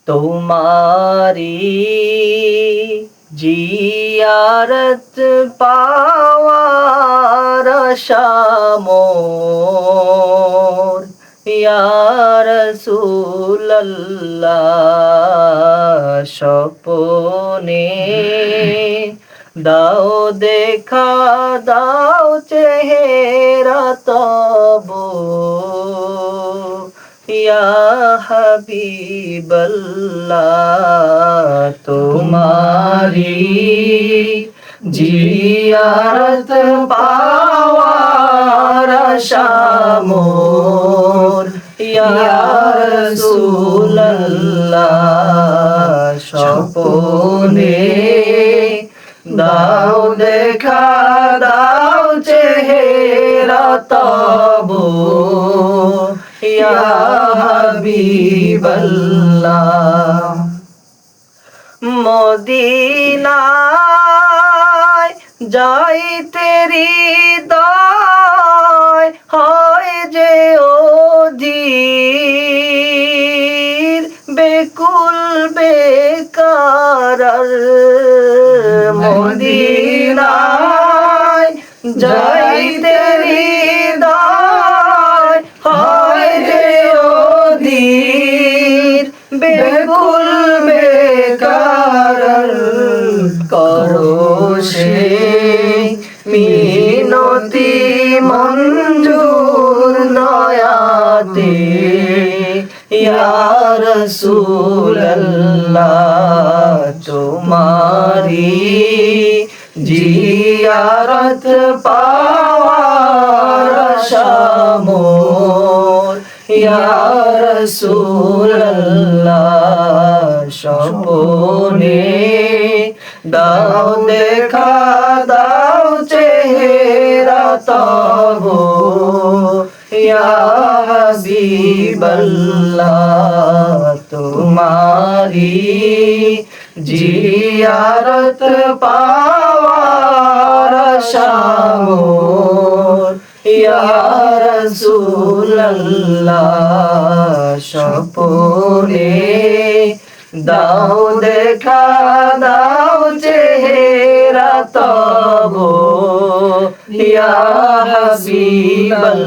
তোমারি জিয়ারত পাওয়ার আশা মোর, ইয়া রাসূলাল্লাহ। স্বপনে দাও দেখা, দাও চেহারা তব, ইয়া হাবিবাল্লাহ। তোমারি জিয়ারত পাওয়ার আশা মোর, ইয়া রাসূলাল্লাহ। স্বপনে দাও দেখা, দাও চেহারা তব, ইয়া হাবিবাল্লাহ। মদিনায় যাইতে হৃদয় হয় যে অধীর, বেকুল বেকার। মদিনায় যাইতে হৃদয় হয় যে অধীর, বেকুল বেকার। করো সে মিনতি মঞ্জুর দয়াতে, ইয়া রাসূলাল্লাহ। তোমারি জিয়ারত পাওয়ার আশা মোর, ইয়া রাসূলাল্লাহ। স্বপনে দাও দেখা, দাও চেহারা তব, ইয়া হাবিবাল্লাহ। তোমারি জিয়ারত পাওয়ার আশা মোর, ইয়া রাসূলাল্লাহ। স্বপনে দাও দেখা, দাও চেহারা তব, ইয়া হাবিবাল্লাহ।